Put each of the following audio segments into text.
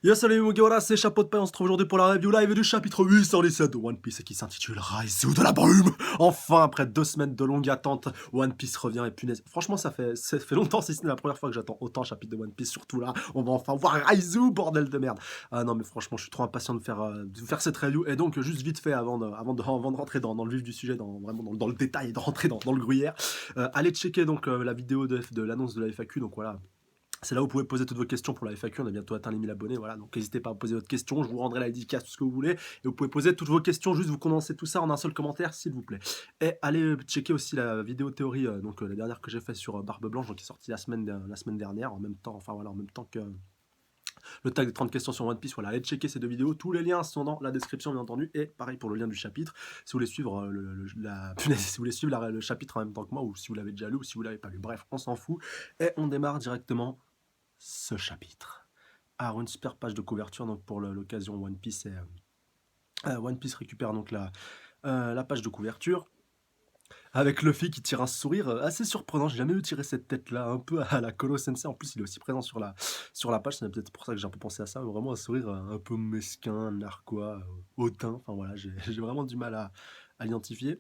Yo salut mon gars, voilà c'est Chapeau de Paille, on se trouve aujourd'hui pour la review live du chapitre 817 de One Piece qui s'intitule Raizu de la brume. Enfin, après 2 semaines de longue attente, One Piece revient et punaise. Franchement ça fait longtemps si ce n'est la première fois que j'attends autant un chapitre de One Piece, surtout là, on va enfin voir Raizu, bordel de merde. Ah non mais franchement je suis trop impatient de faire cette review et donc juste vite fait avant de rentrer dans le vif du sujet, vraiment dans le détail et de rentrer dans le gruyère, allez checker donc la vidéo de l'annonce de la FAQ, donc voilà. C'est là où vous pouvez poser toutes vos questions pour la FAQ, on a bientôt atteint les 1000 abonnés, voilà, donc n'hésitez pas à poser votre question, je vous rendrai la dédicace, tout ce que vous voulez, et vous pouvez poser toutes vos questions, juste vous condensez tout ça en un seul commentaire, s'il vous plaît. Et allez checker aussi la vidéo théorie, la dernière que j'ai faite sur Barbe Blanche, donc qui est sortie la semaine dernière, en même temps, enfin voilà, en même temps que le tag des 30 questions sur One Piece, voilà, allez checker ces deux vidéos, tous les liens sont dans la description bien entendu, et pareil pour le lien du chapitre, si vous voulez suivre si vous voulez suivre le chapitre en même temps que moi, ou si vous l'avez déjà lu, ou si vous l'avez pas lu, bref, on s'en fout, et on démarre directement ce chapitre. Alors, une super page de couverture donc pour l'occasion One Piece. One Piece récupère donc la page de couverture avec Luffy qui tire un sourire assez surprenant. J'ai jamais vu tirer cette tête-là, un peu à la Kolo Sensei. En plus, il est aussi présent sur la page. C'est peut-être pour ça que j'ai un peu pensé à ça. Vraiment un sourire un peu mesquin, narquois, hautain. Enfin voilà, j'ai vraiment du mal à l'identifier.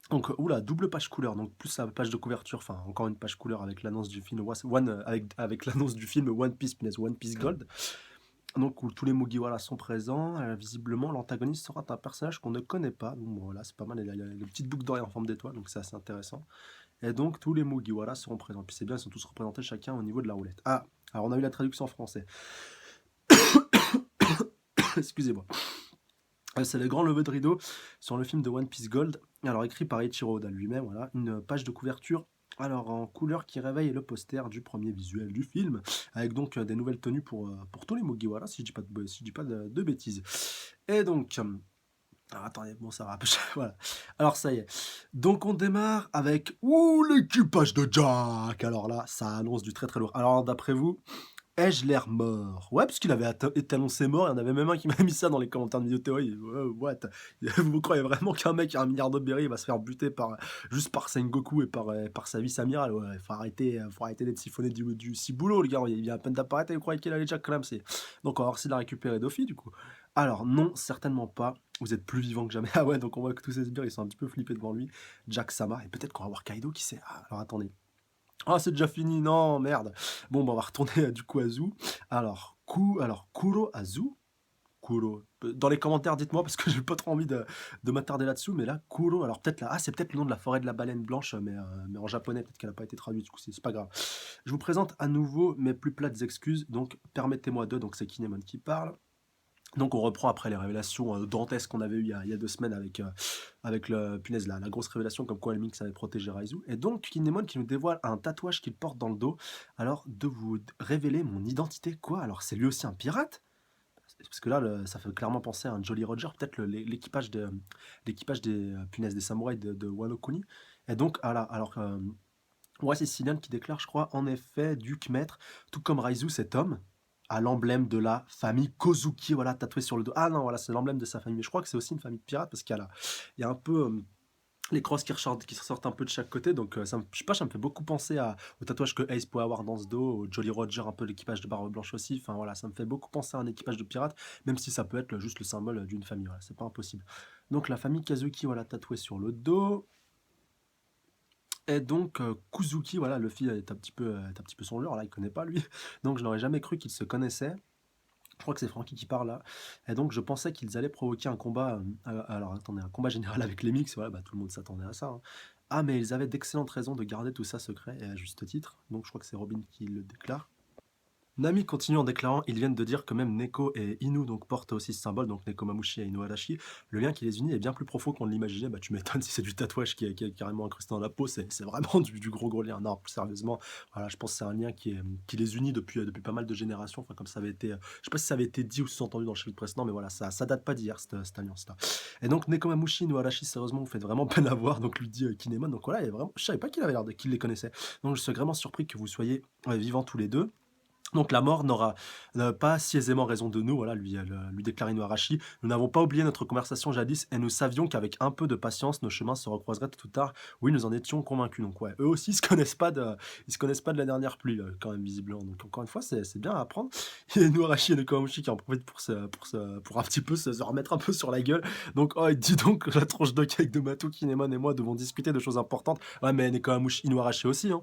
Donc, oula, double page couleur, donc plus la page de couverture, enfin encore une page couleur avec l'annonce du film avec l'annonce du film One Piece, punaise, One Piece Gold. Donc où tous les Mugiwara sont présents, visiblement l'antagoniste sera un personnage qu'on ne connaît pas, donc bon, voilà, c'est pas mal, il y a une petite boucle d'oreille en forme d'étoile, donc c'est assez intéressant. Et donc tous les Mugiwara seront présents, puis c'est bien, ils sont tous représentés chacun au niveau de la roulette. Ah, alors on a eu la traduction en français. Excusez-moi. C'est le grand lever de rideau sur le film de One Piece Gold, alors écrit par Eiichiro Oda lui-même, voilà, une page de couverture alors en couleur qui réveille le poster du premier visuel du film, avec donc des nouvelles tenues pour tous les Mugiwara, si je dis pas de bêtises. Et donc, alors attendez, bon ça va, voilà. Alors ça y est, donc on démarre avec, ouh, l'équipage de Jack. Alors là, ça annonce du très très lourd. Alors d'après vous, ai-je l'air mort? Ouais, parce qu'il avait été annoncé mort, il y en avait même un qui m'a mis ça dans les commentaires de vidéo théorie. What? Vous croyez vraiment qu'un mec a un milliard de berry va se faire buter juste par Sengoku et par sa vice amirale? Ouais, faut arrêter d'être siphonné du ciboulot, le gars, il vient à peine d'apparaître et vous croyez qu'il allait déjà clamser. Donc on va essayer de la récupérer Dofi, du coup. Alors non, certainement pas. Vous êtes plus vivant que jamais. Ah ouais, donc on voit que tous ces sbires, ils sont un petit peu flippés devant lui. Jack Sama, et peut-être qu'on va voir Kaido, qui sait. Ah, alors attendez. Ah, c'est déjà fini, non, merde. Bon, bah, on va retourner du coup à Zou. Alors, Kuro à Zou. Kuro. Dans les commentaires, dites-moi, parce que j'ai pas trop envie de m'attarder là-dessous, mais là, Kuro, alors peut-être là, ah, c'est peut-être le nom de la forêt de la baleine blanche, mais en japonais, peut-être qu'elle n'a pas été traduite, du coup, c'est pas grave. Je vous présente à nouveau mes plus plates excuses, donc permettez-moi donc c'est Kinemon qui parle. Donc on reprend après les révélations dantesques qu'on avait eues il y a 2 semaines avec la grosse révélation comme quoi Elminx avait protégé Raizu. Et donc Kinemon qui nous dévoile un tatouage qu'il porte dans le dos. Alors de vous révéler mon identité, quoi? Alors c'est lui aussi un pirate? Parce que là, ça fait clairement penser à un Jolly Roger, peut-être l'équipage des samouraïs de Wano Kuni. Et donc, alors, ouais, c'est Cillian qui déclare, je crois, en effet, Duc Maître, tout comme Raizu, cet homme, a l'emblème de la famille Kozuki, voilà, tatoué sur le dos. Ah non, voilà, c'est l'emblème de sa famille. Mais je crois que c'est aussi une famille de pirates, parce qu'il y a un peu les crosses qui ressortent un peu de chaque côté. Donc, je sais pas, ça me fait beaucoup penser au tatouage que Ace pourrait avoir dans ce dos, au Jolly Roger, un peu l'équipage de Barbe Blanche aussi. Enfin, voilà, ça me fait beaucoup penser à un équipage de pirates, même si ça peut être juste le symbole d'une famille. Voilà, c'est pas impossible. Donc, la famille Kazuki, voilà, tatouée sur le dos. Et donc, Kuzuki, voilà, Luffy est un petit peu son genre, là, il connaît pas lui. Donc, je n'aurais jamais cru qu'ils se connaissaient. Je crois que c'est Franky qui parle là. Et donc, je pensais qu'ils allaient provoquer un combat. Alors, attendez, un combat général avec les mix. Voilà, bah, tout le monde s'attendait à ça, hein. Ah, mais ils avaient d'excellentes raisons de garder tout ça secret, et à juste titre. Donc, je crois que c'est Robin qui le déclare. Nami continue en déclarant: ils viennent de dire que même Neko et Inu donc portent aussi ce symbole, donc Nekomamushi et Inu Arashi. Le lien qui les unit est bien plus profond qu'on ne l'imaginait. Bah, tu m'étonnes si c'est du tatouage qui est carrément incrusté dans la peau, c'est vraiment du gros lien. Non, plus sérieusement, voilà, je pense que c'est un lien qui les unit depuis pas mal de générations. Enfin, comme ça avait été, je sais pas si ça avait été dit ou sous-entendu dans le chapitre précédent, mais voilà, ça date pas d'hier, cette alliance-là. Et donc, Nekomamushi, Inu Arashi, sérieusement, vous faites vraiment peine à voir, donc lui dit Kinemon. Donc voilà, il y a vraiment, je savais pas qu'il avait l'air qu'il les connaissait. Donc je suis vraiment surpris que vous soyez vivants tous les deux. Donc la mort n'aura pas si aisément raison de nous, voilà, lui déclare Inuarashi. Nous n'avons pas oublié notre conversation jadis et nous savions qu'avec un peu de patience, nos chemins se recroiseraient tôt ou tard. Oui, nous en étions convaincus. Donc ouais, eux aussi ils se connaissent pas de la dernière pluie, quand même, visiblement. Donc encore une fois, c'est bien à apprendre. Il y a Inuarashi et Nekomamushi qui en profitent pour un petit peu se remettre un peu sur la gueule. Donc, oh, il dit donc la tranche de cake de Matou, Kinemon et moi devons discuter de choses importantes. Ouais, mais Nekomamushi, Inuarashi aussi, hein.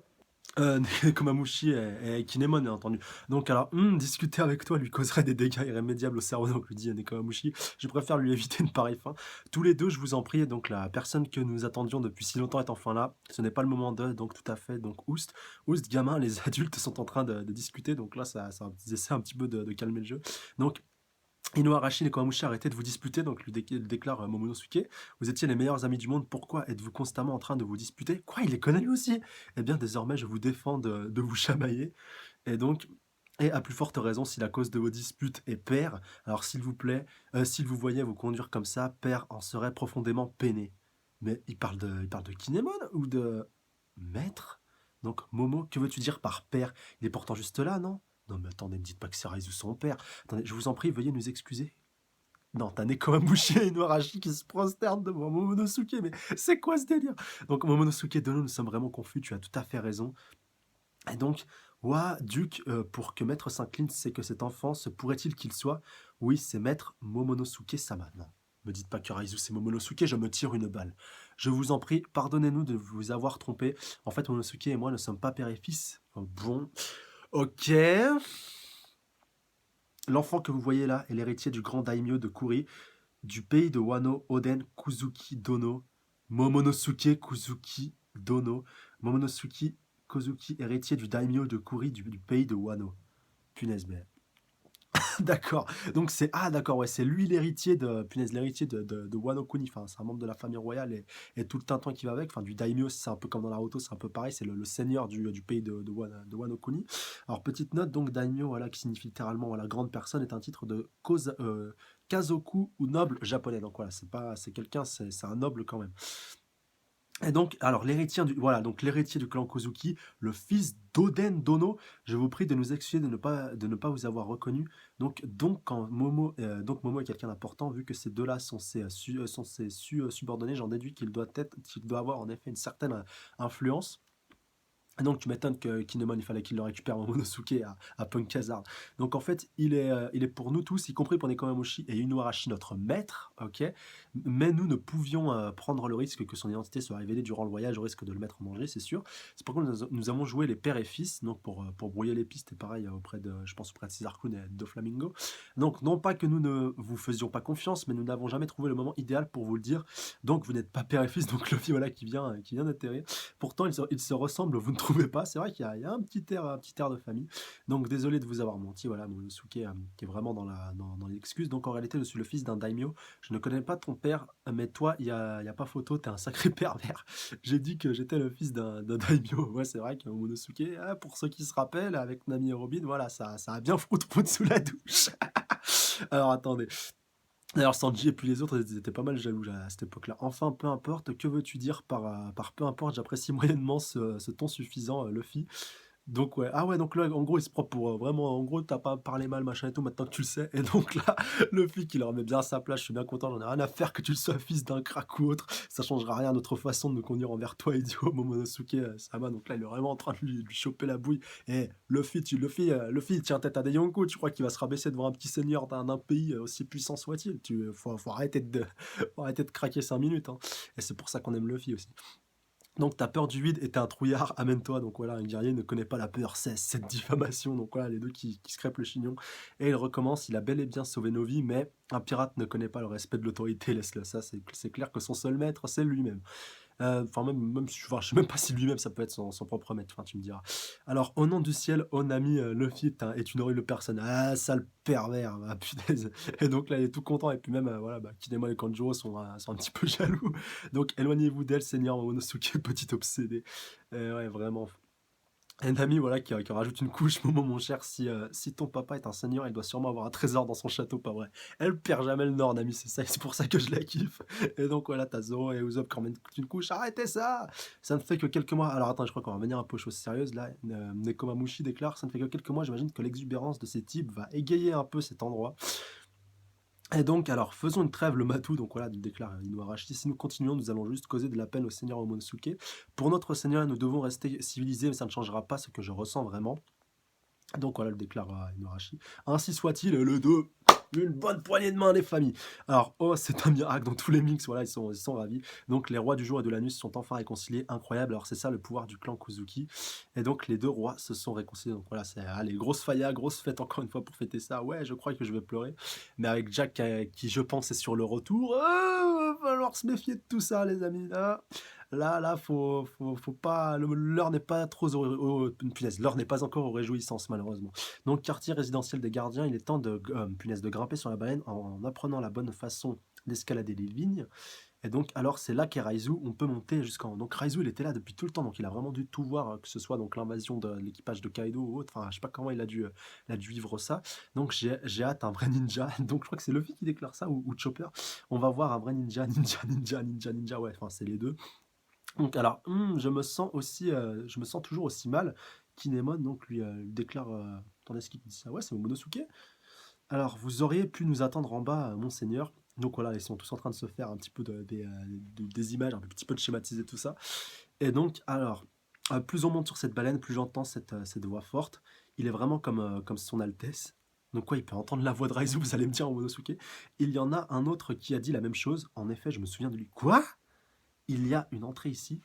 Komamushi et Kinemon, bien entendu. Donc, alors, discuter avec toi lui causerait des dégâts irrémédiables au cerveau, donc lui dit Nekomamushi. Je préfère lui éviter une pareille fin. Tous les deux, je vous en prie, donc la personne que nous attendions depuis si longtemps est enfin là. Ce n'est pas le moment de, donc tout à fait, donc Oust. Oust, gamin, les adultes sont en train de discuter, donc là, ça essaie un petit peu de calmer le jeu. Donc, Inuarashi et Kawamushi, arrêtez de vous disputer, donc lui déclare Momonosuke. Vous étiez les meilleurs amis du monde, pourquoi êtes-vous constamment en train de vous disputer? Quoi, il les connaît lui aussi? Eh bien, désormais, je vous défends de vous chamailler. Et donc, et à plus forte raison, si la cause de vos disputes est père, alors s'il vous plaît, s'il vous voyait vous conduire comme ça, père en serait profondément peiné. Mais il parle de Kinemon ou de maître? Donc, Momo, que veux-tu dire par père? Il est pourtant juste là, non? Non, mais attendez, ne me dites pas que c'est Raizu son père. Attendez, je vous en prie, veuillez nous excuser. Non, t'as Nekomamushi et Inuarashi qui se prosternent devant Momonosuke, mais c'est quoi ce délire? Donc, Momonosuke, de nous sommes vraiment confus, tu as tout à fait raison. Et donc, Ouah, Duc, pour que Maître s'incline, c'est que cet enfant, se pourrait-il qu'il soit? Oui, c'est Maître Momonosuke-sama. Non, me dites pas que Raizu c'est Momonosuke, je me tire une balle. Je vous en prie, pardonnez-nous de vous avoir trompé. En fait, Momonosuke et moi ne sommes pas père et fils. Oh, bon, ok. L'enfant que vous voyez là est l'héritier du grand daimyo de Kuri, du pays de Wano Oden Kuzuki Dono, Momonosuke Kuzuki Dono, Momonosuke Kozuki, héritier du daimyo de Kuri du pays de Wano. Punaise, mais d'accord. Donc c'est d'accord, ouais, c'est lui l'héritier de Wano Kuni. Enfin, c'est un membre de la famille royale et tout le tintouin qui va avec. Enfin, du daimyo, c'est un peu comme dans Naruto, c'est un peu pareil. C'est le seigneur du pays de Wano Kuni. Alors petite note, donc daimyo, voilà, qui signifie littéralement voilà grande personne, est un titre de kazoku ou noble japonais. Donc voilà, c'est quelqu'un, c'est un noble quand même. Et donc, alors l'héritier du clan Kozuki, le fils d'Oden Dono, je vous prie de nous excuser de ne pas vous avoir reconnu. Donc Momo est quelqu'un d'important, vu que ces deux-là sont ses subordonnés, j'en déduis qu'il doit avoir en effet une certaine influence. Et donc tu m'étonnes que Kinemon, il fallait qu'il le récupère en Momonosuke à Punk Hazard. Donc en fait, il est pour nous tous, y compris pour Nekomamushi et Inuarashi, notre maître, ok. Mais nous ne pouvions prendre le risque que son identité soit révélée durant le voyage, au risque de le mettre en danger, c'est sûr. C'est pourquoi nous avons joué les pères et fils, donc pour brouiller les pistes, et pareil je pense auprès de César Kun et de Flamingo. Donc non pas que nous ne vous faisions pas confiance, mais nous n'avons jamais trouvé le moment idéal pour vous le dire. Donc vous n'êtes pas père et fils, donc Luffy voilà qui vient d'atterrir. Pourtant, ils se ressemblent, vous ne trouvez pas? C'est vrai qu'il y a un petit air de famille. Donc, désolé de vous avoir menti, voilà, Momonosuke, qui est vraiment dans l'excuse. Donc, en réalité, je suis le fils d'un daimyo. Je ne connais pas ton père, mais toi, il y a pas photo, t'es un sacré pervers. J'ai dit que j'étais le fils d'un daimyo. Ouais, c'est vrai que Momonosuke, pour ceux qui se rappellent, avec Nami et Robin, voilà, ça a bien foutu sous la douche. Alors, attendez. D'ailleurs, Sanji et puis les autres, ils étaient pas mal jaloux là, à cette époque-là. Enfin, peu importe, que veux-tu dire par peu importe, j'apprécie moyennement ce ton suffisant, Luffy. Donc ouais, ah ouais, donc là, en gros, il se prend pour vraiment, en gros, t'as pas parlé mal, machin et tout, maintenant que tu le sais. Et donc là, le flic, il leur met bien à sa place, je suis bien content, j'en ai rien à faire que tu le sois fils d'un crack ou autre, ça changera rien à notre façon de nous conduire envers toi, idiot, Momonosuke Sama. Donc là, il est vraiment en train de lui choper la bouille. Et Luffy, il tient tête à des Yonko, tu crois qu'il va se rabaisser devant un petit seigneur d'un pays aussi puissant soit-il? Faut arrêter faut arrêter de craquer 5 minutes, hein. Et c'est pour ça qu'on aime Luffy aussi. Donc t'as peur du vide et t'es un trouillard, amène-toi. Donc voilà, un guerrier ne connaît pas la peur, c'est cette diffamation. Donc voilà, les deux qui se crêpent le chignon. Et il recommence, il a bel et bien sauvé nos vies, mais un pirate ne connaît pas le respect de l'autorité, laisse-le. Ça, c'est clair que son seul maître, c'est lui-même. Enfin, même enfin, je sais même pas si lui-même ça peut être son propre maître, enfin, tu me diras. Alors, au nom du ciel, oh ami, Luffy est une horrible personne. Ah, sale pervers, ah, punaise. Et donc là, il est tout content, et puis même, voilà, Kinemon et Kanjuro sont un petit peu jaloux. Donc, éloignez-vous d'elle, Seigneur Momonosuke, petit obsédé. Ouais, vraiment. Un ami, voilà, qui rajoute une couche: «Momo, mon cher, si ton papa est un seigneur, il doit sûrement avoir un trésor dans son château, pas vrai?» Elle perd jamais le nord, Nami, c'est ça, c'est pour ça que je la kiffe. Et donc voilà, tu Zoro et Usopp qui emmènent une couche: «Arrêtez ça! Ça ne fait que quelques mois». Alors attends, je crois qu'on va venir un peu aux choses sérieuses là. Nekomamushi déclare: «Ça ne fait que quelques mois, j'imagine que l'exubérance de ces types va égayer un peu cet endroit». Et donc, alors, faisons une trêve, le matou, donc voilà, déclare Inuarashi. Si nous continuons, nous allons juste causer de la peine au seigneur Momonosuke. Pour notre seigneur, nous devons rester civilisés, mais ça ne changera pas ce que je ressens vraiment. Donc voilà, le déclare Inuarashi. Ainsi soit-il, le 2, une bonne poignée de main des familles. Alors, oh, c'est un miracle dans tous les mix, voilà, ils sont ravis. Donc les rois du jour et de la nuit se sont enfin réconciliés, incroyable. Alors c'est ça le pouvoir du clan Kuzuki. Et donc les deux rois se sont réconciliés. Donc voilà, c'est allez, grosse faya, grosse fête encore une fois pour fêter ça. Ouais, je crois que je vais pleurer. Mais avec Jack qui je pense est sur le retour, va falloir se méfier de tout ça, les amis. Là, faut pas. L'heure n'est pas trop. Punaise, l'heure n'est pas encore aux réjouissances, malheureusement. Donc, quartier résidentiel des gardiens, il est temps punaise, de grimper sur la baleine en apprenant la bonne façon d'escalader les lignes. Et donc, alors, c'est là qu'est Raizu, on peut monter jusqu'en. Donc, Raizu, il était là depuis tout le temps, donc il a vraiment dû tout voir, que ce soit donc l'invasion de l'équipage de Kaido ou autre. Enfin, je sais pas comment il a dû vivre ça. Donc, j'ai hâte, un vrai ninja. Donc, je crois que c'est Luffy qui déclare ça ou Chopper. On va voir un vrai ninja, ninja, ninja, ninja, ninja. Ouais, enfin, c'est les deux. Donc alors, je me sens toujours aussi mal. Kinemon donc lui déclare, attendez, est-ce qu'il dit ça? Ouais, c'est Momonosuke. Alors, vous auriez pu nous attendre en bas, monseigneur. Donc voilà, ils sont tous en train de se faire un petit peu des images, un petit peu de schématiser tout ça. Et donc, alors, plus on monte sur cette baleine, plus j'entends cette voix forte. Il est vraiment comme son Altesse. Donc quoi, il peut entendre la voix de Raizu, vous allez me dire, Momonosuke. Il y en a un autre qui a dit la même chose. En effet, je me souviens de lui. Quoi? Il y a une entrée ici.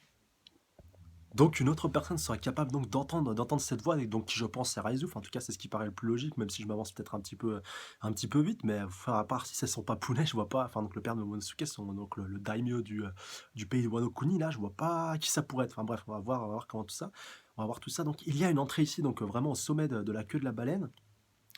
Donc une autre personne serait capable donc d'entendre cette voix et donc qui je pense c'est Raizu. Enfin, en tout cas c'est ce qui paraît le plus logique, même si je m'avance peut-être un petit peu vite, mais enfin, à part si c'est son papounet, je vois pas. Enfin donc le père de Momonosuke, donc le daimyo du pays de Wano Kuni, là je vois pas qui ça pourrait être. Enfin bref, on va voir comment tout ça. On va voir tout ça. Donc il y a une entrée ici, donc vraiment au sommet de la queue de la baleine.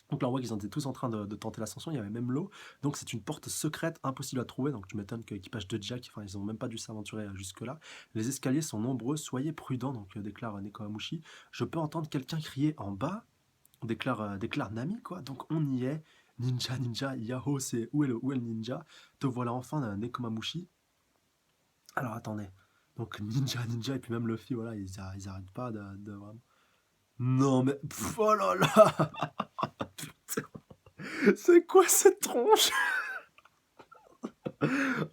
Donc là, on voit qu'ils étaient tous en train de tenter l'ascension, il y avait même l'eau. Donc c'est une porte secrète, impossible à trouver. Donc tu m'étonnes que l'équipage de Jack, enfin, ils n'ont même pas dû s'aventurer jusque-là. Les escaliers sont nombreux, soyez prudents, donc déclare Nekomamushi. Je peux entendre quelqu'un crier en bas, déclare Nami, quoi. Donc on y est. Ninja, ninja, Yahoo, c'est où est le ninja? Te voilà enfin, Nekomamushi. Alors attendez. Donc ninja, ninja, et puis même Luffy, voilà, ils arrêtent pas vraiment. Non mais, oh là là! C'est quoi cette tronche?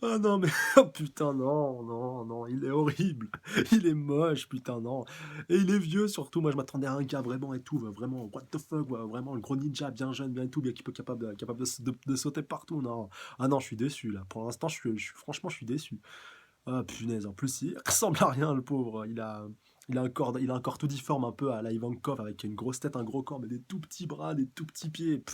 Ah non, mais oh putain, non, non, non, il est horrible. Il est moche, putain, non. Et il est vieux surtout. Moi, je m'attendais à un gars vraiment et tout, vraiment, what the fuck, ouais, vraiment, le gros ninja, bien jeune, bien et tout, bien qui peut capable de sauter partout. Non. Ah non, je suis déçu là. Pour l'instant, franchement, je suis déçu. Ah punaise, en plus, il ressemble à rien, le pauvre. Il a un corps tout difforme, un peu à la Ivankov, avec une grosse tête, un gros corps, mais des tout petits bras, des tout petits pieds.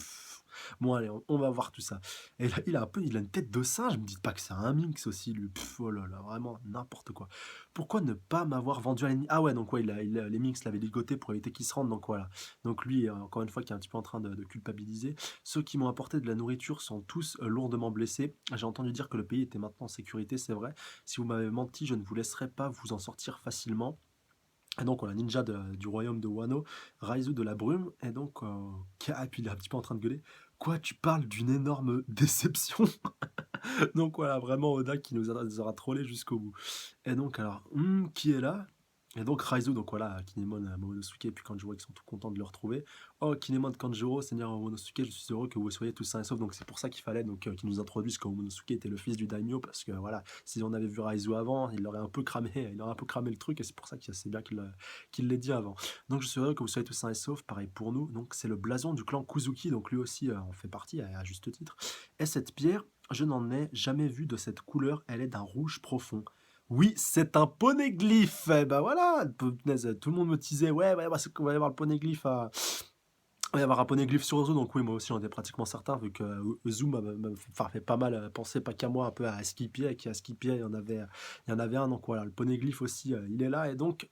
Bon, allez, on va voir tout ça. Et là, il a une tête de singe. Me dites pas que c'est un minx aussi, lui. Oh là là, vraiment n'importe quoi. Pourquoi ne pas m'avoir vendu à l'ennemi? Ah ouais, donc ouais, les minx l'avaient ligoté pour éviter qu'il se rende. Donc voilà. Donc lui, encore une fois, qui est un petit peu en train de culpabiliser. Ceux qui m'ont apporté de la nourriture sont tous lourdement blessés. J'ai entendu dire que le pays était maintenant en sécurité, c'est vrai. Si vous m'avez menti, je ne vous laisserai pas vous en sortir facilement. Et donc, on a Ninja du royaume de Wano, Raizu de la brume, et donc, et puis il est un petit peu en train de gueuler. Quoi, tu parles d'une énorme déception? Donc voilà, vraiment Oda qui nous aura trollé jusqu'au bout. Et donc, alors, qui est là? Et donc Raizu, donc voilà, Kinemon, Momonosuke et puis Kanjuro qui sont tout contents de le retrouver. Oh, Kinemon, Kanjuro, Seigneur Momonosuke, je suis heureux que vous soyez tous sains et saufs. Donc c'est pour ça qu'il fallait qu'ils nous introduisent que Momonosuke était le fils du daimyo, parce que voilà, si on avait vu Raizu avant, il aurait un peu cramé le truc, et c'est pour ça que c'est bien qu'il l'ait dit avant. Donc je suis heureux que vous soyez tous sains et saufs, pareil pour nous. Donc c'est le blason du clan Kuzuki, donc lui aussi en fait partie, à juste titre. Et cette pierre, je n'en ai jamais vu de cette couleur, elle est d'un rouge profond. Oui, c'est un poneglyphe. Eh ben voilà, punaise, tout le monde me disait, ouais, ouais, va y avoir le poneglyphe il va y avoir un poneglyphe sur Ozu, donc oui, moi aussi j'en étais pratiquement certain, vu que Ozu m'a fait pas mal penser, pas qu'à moi, un peu à Skippy, et qu'à Skippy, il y en avait un, donc voilà, le poneglyphe aussi, il est là, et donc,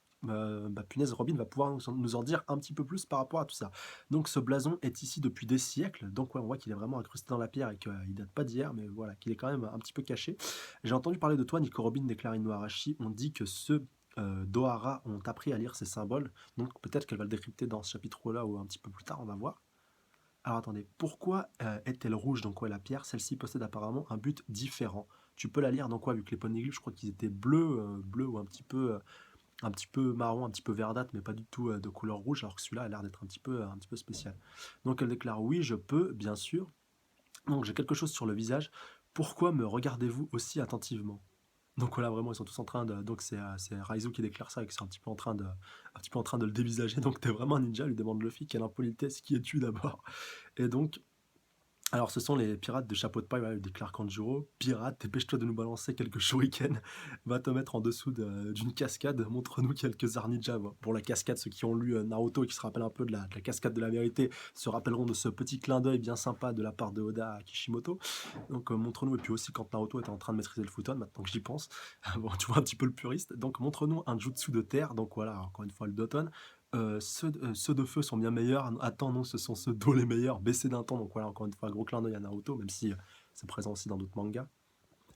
punaise, Robin va pouvoir nous en dire un petit peu plus par rapport à tout ça. Donc ce blason est ici depuis des siècles, donc ouais, on voit qu'il est vraiment incrusté dans la pierre et qu'il date pas d'hier, mais voilà, qu'il est quand même un petit peu caché. J'ai entendu parler de toi, Nico Robin, déclare Inuarashi, on dit que ceux d'Ohara ont appris à lire ces symboles. Donc peut-être qu'elle va le décrypter dans ce chapitre-là ou un petit peu plus tard, on va voir. Alors attendez, pourquoi est-elle rouge? Donc ouais, la pierre, celle-ci possède apparemment un but différent. Tu peux la lire dans quoi? Vu que les poneglyphes, je crois qu'ils étaient bleus ou un petit peu marron, un petit peu verdâtre, mais pas du tout de couleur rouge, alors que celui-là a l'air d'être un petit peu spécial. Donc elle déclare oui, je peux, bien sûr. Donc j'ai quelque chose sur le visage. Pourquoi me regardez-vous aussi attentivement? Donc voilà, vraiment, ils sont tous en train de. Donc c'est Raizu qui déclare ça et que c'est un petit peu en train de le dévisager. Donc t'es vraiment un ninja, lui demande Luffy, quelle impolitesse, qui es-tu d'abord? Et donc alors, ce sont les pirates de Chapeau de Paille, voilà, déclare Kanjuro. Pirate, dépêche-toi de nous balancer quelques shurikens. Va te mettre en dessous d'une cascade. Montre-nous quelques arts ninja. Bon, pour la cascade, ceux qui ont lu Naruto et qui se rappellent un peu de la cascade de la vérité se rappelleront de ce petit clin d'œil bien sympa de la part de Oda à Kishimoto. Donc, montre-nous, et puis aussi quand Naruto était en train de maîtriser le futon, maintenant que j'y pense. Bon, tu vois un petit peu le puriste. Donc, montre-nous un jutsu de terre. Donc, voilà, encore une fois, le Doton. Ceux de feu sont bien meilleurs. Attends, non, ce sont ceux d'eau les meilleurs. Baissés d'un ton. Donc voilà, encore une fois, gros clin d'œil à Naruto, même si c'est présent aussi dans d'autres mangas.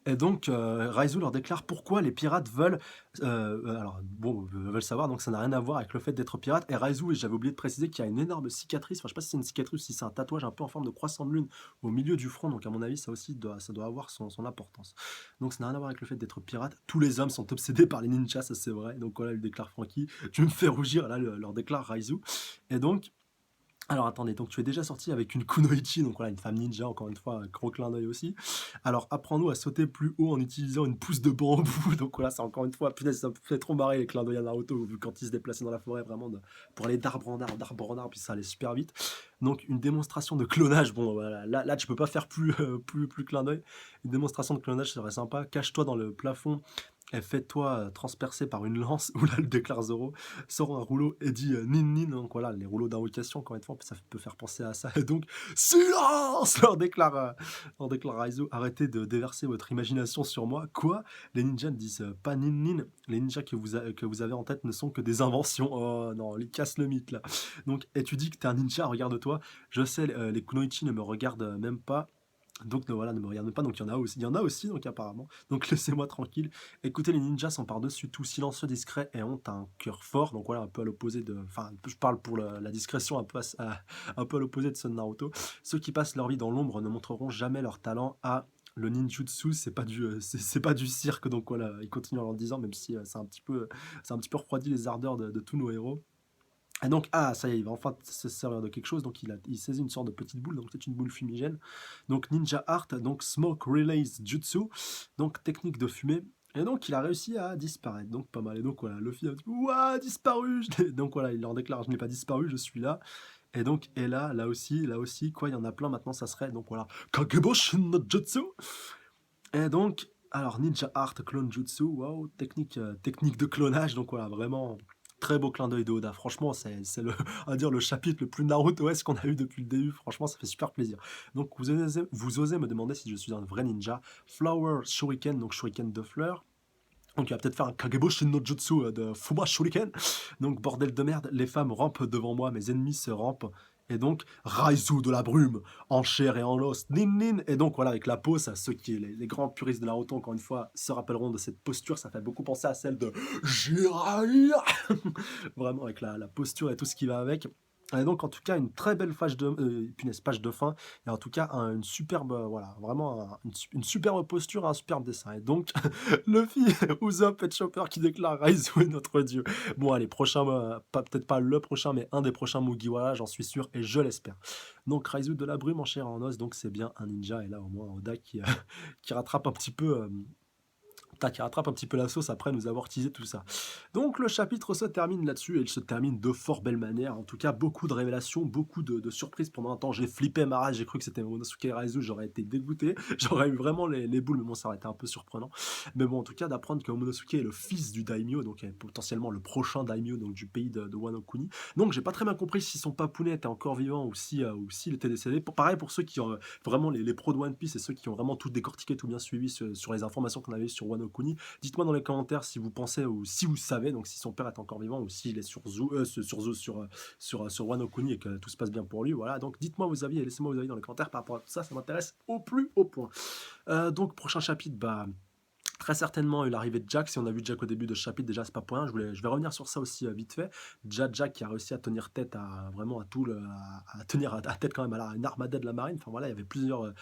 Et donc, Raizu leur déclare pourquoi les pirates veulent. Alors, bon, veulent savoir, donc ça n'a rien à voir avec le fait d'être pirate. Et Raizu, et j'avais oublié de préciser qu'il y a une énorme cicatrice. Enfin, je sais pas si c'est une cicatrice ou si c'est un tatouage un peu en forme de croissant de lune au milieu du front. Donc, à mon avis, ça aussi ça doit avoir son importance. Donc, ça n'a rien à voir avec le fait d'être pirate. Tous les hommes sont obsédés par les ninjas, ça c'est vrai. Donc, voilà, il déclare Franky. Tu me fais rougir. Là, leur déclare Raizu. Et donc, alors attendez, donc tu es déjà sorti avec une kunoichi, donc voilà, une femme ninja, encore une fois, un gros clin d'œil aussi. Alors apprends-nous à sauter plus haut en utilisant une pousse de bambou. Donc voilà, c'est encore une fois, punaise, ça me fait trop marrer les clins d'œil à Naruto, vu quand il se déplaçait dans la forêt, vraiment, pour aller d'arbre en arbre, puis ça allait super vite. Donc une démonstration de clonage, bon voilà, là tu peux pas faire plus clin d'œil. Une démonstration de clonage serait sympa. Cache-toi dans le plafond et fais-toi transpercer par une lance, où là le déclare Zoro, sort un rouleau et dit nin nin, donc voilà, les rouleaux d'invocation, encore une fois, ça peut faire penser à ça, et donc silence leur déclare Raizu, arrêtez de déverser votre imagination sur moi, quoi? Les ninjas ne disent pas nin nin, les ninjas que vous avez en tête ne sont que des inventions, oh non, ils cassent le mythe là. Donc, et tu dis que t'es un ninja, regarde-toi, je sais, les kunoichi ne me regardent même pas, donc voilà, ne me regarde pas, donc il y en a aussi, donc apparemment, donc laissez-moi tranquille. Écoutez, les ninjas sont par-dessus tout silencieux, discrets et ont un cœur fort, donc voilà, un peu à l'opposé de, enfin, je parle pour la discrétion, un peu à l'opposé de ceux de Naruto. Ceux qui passent leur vie dans l'ombre ne montreront jamais leur talent à le ninjutsu, c'est pas du cirque, donc voilà, il continue en leur disant, même si c'est un petit peu refroidi les ardeurs de tous nos héros. Et donc, ah, ça y est, il va enfin se servir de quelque chose. Donc, il saisit une sorte de petite boule. Donc, c'est une boule fumigène. Donc, Ninja Art, donc Smoke Relays Jutsu. Donc, technique de fumée. Et donc, il a réussi à disparaître. Donc, pas mal. Et donc, voilà, Luffy a dit ouah, disparu. Donc, voilà, il leur déclare je n'ai pas disparu, je suis là. Et donc, et là aussi, quoi, il y en a plein. Maintenant, ça serait, donc voilà, Kageboshin no Jutsu. Et donc, alors, Ninja Art Clone Jutsu, waouh, technique de clonage. Donc, voilà, vraiment. Très beau clin d'œil de Oda. Franchement, c'est le, on va dire, le chapitre le plus Naruto-esque qu'on a eu depuis le début. Franchement, ça fait super plaisir. Donc, vous osez me demander si je suis un vrai ninja. Flower Shuriken, donc Shuriken de fleurs. Donc, il va peut-être faire un Kageboshin no Jutsu de Fuma Shuriken. Donc, bordel de merde, les femmes rampent devant moi, mes ennemis se rampent. Et donc, Raizu de la brume, en chair et en os, nin nin. Et donc, voilà, avec la peau, ça, ceux qui, les grands puristes de Naruto, encore une fois, se rappelleront de cette posture. Ça fait beaucoup penser à celle de Jiraiya. Vraiment, avec la posture et tout ce qui va avec. Et donc, en tout cas, une très belle page de fin. Et en tout cas, une superbe, voilà, vraiment une superbe posture, un superbe dessin. Et donc, Luffy, Usopp et Chopper qui déclarent Raizu est notre dieu. Bon, allez, peut-être pas le prochain, mais un des prochains Mugiwara, j'en suis sûr, et je l'espère. Donc, Raizu de la brume en chair et en os, donc c'est bien un ninja, et là, au moins, Oda qui rattrape un petit peu. Qui rattrape un petit peu la sauce après nous avoir teasé tout ça. Donc le chapitre se termine là-dessus et il se termine de fort belle manière. En tout cas, beaucoup de révélations, beaucoup de surprises. Pendant un temps, j'ai flippé ma race, j'ai cru que c'était Momonosuke Raizu, j'aurais été dégoûté. J'aurais eu vraiment les boules, mais bon, ça aurait été un peu surprenant. Mais bon, en tout cas, d'apprendre que Momonosuke est le fils du daimyo, donc potentiellement le prochain daimyo donc, du pays de Wano Kuni. Donc j'ai pas très bien compris si son papounet était encore vivant ou s'il était décédé. Pareil pour ceux qui ont vraiment les pros de One Piece et ceux qui ont vraiment tout décortiqué, tout bien suivi sur les informations qu'on avait sur Wano Kuni. Dites-moi dans les commentaires si vous pensez ou si vous savez, donc si son père est encore vivant ou s'il est sur Wano Kuni et que tout se passe bien pour lui. Voilà, donc dites-moi vos avis et laissez-moi vos avis dans les commentaires par rapport à tout ça, ça m'intéresse au plus haut point. Donc prochain chapitre, bah Très certainement eu l'arrivée de Jack. Si on a vu Jack au début de ce chapitre, déjà, c'est pas pour rien. Je vais revenir sur ça aussi vite fait. Déjà, Jack qui a réussi à tenir tête à vraiment à tout le, à tenir à tête quand même à une armada de la marine. Enfin voilà, il y avait plusieurs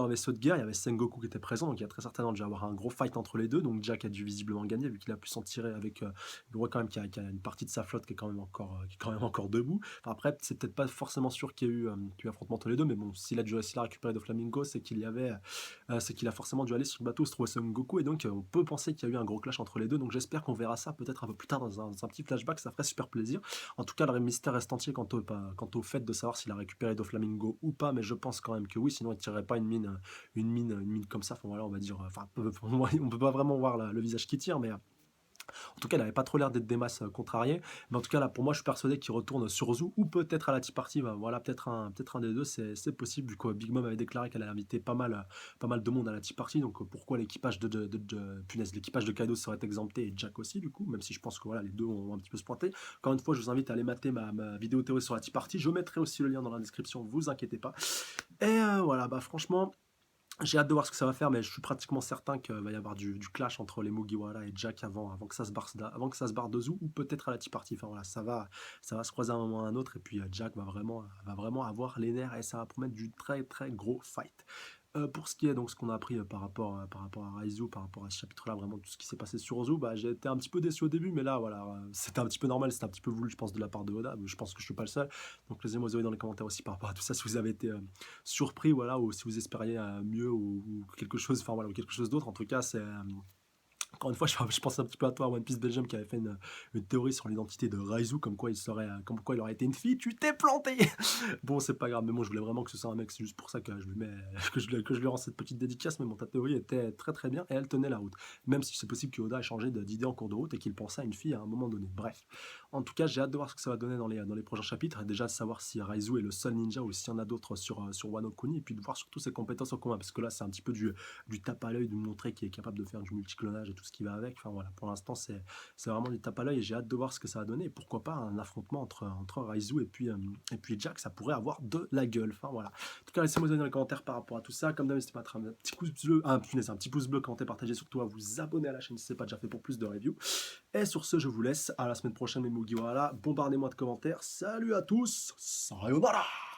vaisseaux de guerre. Il y avait Sengoku qui était présent, donc il y a très certainement dû avoir un gros fight entre les deux. Donc Jack a dû visiblement gagner vu qu'il a pu s'en tirer avec. Il voit quand même qu'il y a une partie de sa flotte qui est quand même encore debout. Enfin, après, c'est peut-être pas forcément sûr qu'il y a eu affrontement entre les deux, mais bon, s'il a dû réussir à récupérer de Flamingo, c'est qu'il a forcément dû aller sur le bateau où se trouvait Son Goku, et donc on peut penser qu'il y a eu un gros clash entre les deux, donc j'espère qu'on verra ça peut-être un peu plus tard dans un petit flashback, ça ferait super plaisir. En tout cas, le mystère reste entier quant au fait de savoir s'il a récupéré Doflamingo ou pas, mais je pense quand même que oui, sinon il ne tirerait pas une mine comme ça, enfin voilà, on va dire, enfin, on peut pas vraiment voir le visage qui tire, mais en tout cas, il n'avait pas trop l'air d'être des masses contrariées. Mais en tout cas, là, pour moi, je suis persuadé qu'il retourne sur Zoo ou peut-être à la Tea Party. Voilà, peut-être un des deux, c'est possible. Vu que Big Mom avait déclaré qu'elle allait inviter pas mal de monde à la Tea Party. Donc pourquoi l'équipage punaise, l'équipage de Kaido serait exempté et Jack aussi, du coup, même si je pense que voilà, les deux ont un petit peu se pointer. Encore une fois, je vous invite à aller mater ma vidéo théorie sur la Tea Party. Je mettrai aussi le lien dans la description, vous inquiétez pas. Et voilà, bah franchement. J'ai hâte de voir ce que ça va faire, mais je suis pratiquement certain qu'il va y avoir du clash entre les Mugiwara et Jack avant que ça se barre de Zoo, ou peut-être à la Tea Party. Enfin voilà, ça va se croiser à un moment ou à un autre, et puis Jack va vraiment avoir les nerfs, et ça va promettre du très très gros fight. Pour ce qui est donc ce qu'on a appris par rapport à Raizu, par rapport à ce chapitre-là, vraiment tout ce qui s'est passé sur Ozu, bah, j'ai été un petit peu déçu au début, mais là, voilà, c'était un petit peu normal, c'était un petit peu voulu, je pense, de la part de Oda, mais je pense que je suis pas le seul. Donc, laissez-moi Zoé dans les commentaires aussi par rapport à tout ça, si vous avez été surpris, voilà, ou si vous espériez mieux, ou quelque chose, enfin voilà, ou quelque chose d'autre. En tout cas, encore une fois, je pense un petit peu à toi, One Piece Belgium, qui avait fait une théorie sur l'identité de Raizu, comme quoi il aurait été une fille. Tu t'es planté. Bon, c'est pas grave, mais bon, je voulais vraiment que ce soit un mec, c'est juste pour ça que je lui mets, que je lui rends cette petite dédicace. Mais bon, ta théorie était très très bien et elle tenait la route. Même si c'est possible que Oda ait changé d'idée en cours de route et qu'il pensait à une fille à un moment donné. Bref. En tout cas, j'ai hâte de voir ce que ça va donner dans les prochains chapitres. Et déjà, de savoir si Raizu est le seul ninja ou s'il y en a d'autres sur Wano Kuni. Et puis de voir surtout ses compétences en commun. Parce que là, c'est un petit peu du tape à l'œil, de montrer qu'il est capable de faire du multiclonage et tout ce qui va avec. Enfin voilà, pour l'instant, c'est vraiment du tape à l'œil et j'ai hâte de voir ce que ça va donner. Et pourquoi pas un affrontement entre Raizu et puis Jack, ça pourrait avoir de la gueule. Enfin voilà. En tout cas, laissez-moi dans les commentaires par rapport à tout ça. Comme d'hab, n'hésitez pas à mettre un petit pouce bleu, un petit pouce bleu, commenter, partager, surtout à vous abonner à la chaîne si ce n'est pas déjà fait pour plus de reviews. Et sur ce, je vous laisse. À la semaine prochaine, mes Mugiwara. Bombardez-moi de commentaires. Salut à tous. Sayonara.